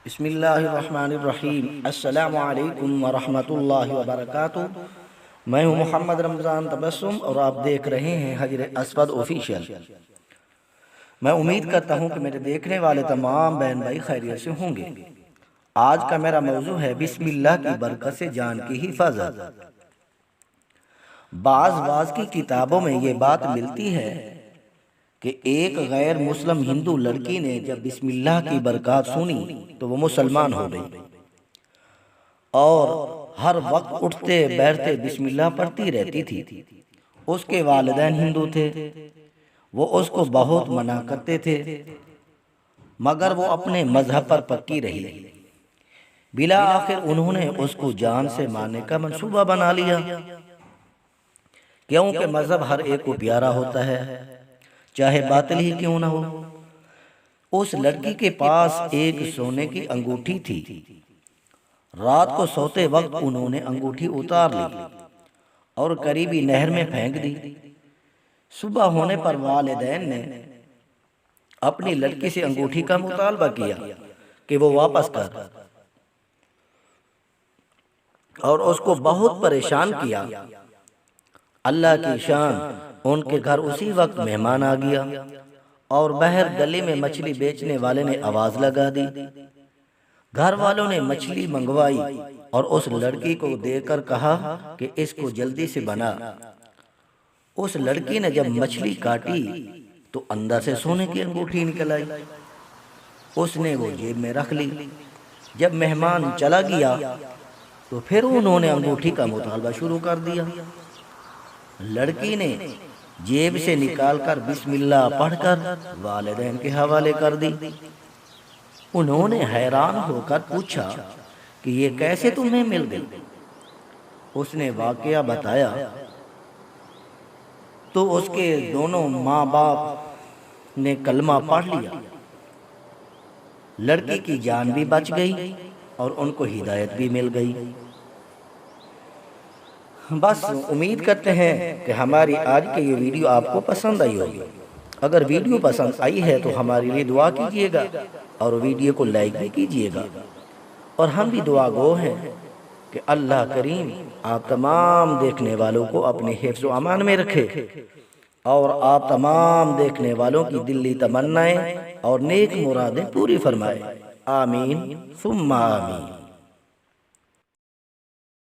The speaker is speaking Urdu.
بسم اللہ الرحمن الرحیم۔ السلام علیکم ورحمۃ اللہ وبرکاتہ۔ میں ہوں محمد رمضان تبسم اور آپ دیکھ رہے ہیں حجر اسود آفیشیل۔ میں امید کرتا ہوں کہ میرے دیکھنے والے تمام بہن بھائی خیریت سے ہوں گے۔ آج کا میرا موضوع ہے بسم اللہ کی برکت سے جان کی حفاظت۔ بعض کی کتابوں میں یہ بات ملتی ہے کہ ایک غیر مسلم ہندو لڑکی نے جب بسم اللہ کی برکات سنی تو وہ مسلمان ہو گئی اور ہر وقت اٹھتے بیٹھتے بسم اللہ پڑھتی رہتی تھی۔ اس کے والدین ہندو تھے، وہ اس کو بہت منع کرتے تھے مگر وہ اپنے مذہب پر پکی رہی۔ بالآخر انہوں نے اس کو جان سے مارنے کا منصوبہ بنا لیا، کیونکہ مذہب ہر ایک کو پیارا ہوتا ہے، چاہے باطل ہی کیوں نہ ہو۔ اس لڑکی کے پاس ایک سونے کی انگوٹھی تھی۔ رات کو سوتے وقت انہوں نے انگوٹھی اتار لی اور قریبی نہر میں پھینک دی۔ صبح ہونے پر والدین نے اپنی لڑکی سے انگوٹھی کا مطالبہ کیا کہ وہ واپس کر، اور اس کو بہت پریشان کیا۔ اللہ کی شان، ان کے گھر اسی وقت مہمان آ گیا اور باہر گلی میں مچھلی بیچنے والے نے آواز لگا دی۔ گھر والوں نے مچھلی منگوائی اور اس لڑکی کو دے کر کہا کہ اس کو جلدی سے بنا۔ اس لڑکی نے جب مچھلی کاٹی تو اندر سے سونے کی انگوٹھی نکل آئی۔ اس نے وہ جیب میں رکھ لی۔ جب مہمان چلا گیا تو پھر انہوں نے انگوٹھی کا مطالبہ شروع کر دیا۔ لڑکی نے جیب سے نکال کر بسم اللہ پڑھ کر والدین کے حوالے کر دی۔ انہوں نے حیران ہو کر پوچھا کہ یہ کیسے تمہیں مل گئی؟ اس نے واقعہ بتایا تو اس کے دونوں ماں باپ نے کلمہ پڑھ لیا۔ لڑکی کی جان بھی بچ گئی اور ان کو ہدایت بھی مل گئی۔ بس امید کرتے ہیں کہ ہماری آج کی یہ ویڈیو آپ کو پسند آئی ہوگی۔ اگر ویڈیو پسند آئی ہے تو ہمارے لیے دعا کیجئے گا اور ویڈیو کو لائک بھی کیجئے گا، اور ہم بھی دعا گو ہیں کہ اللہ کریم آپ تمام دیکھنے والوں کو اپنے حفظ و امان میں رکھے اور آپ تمام دیکھنے والوں کی دلی تمنائیں اور نیک مرادیں پوری فرمائے۔ آمین ثم آمین۔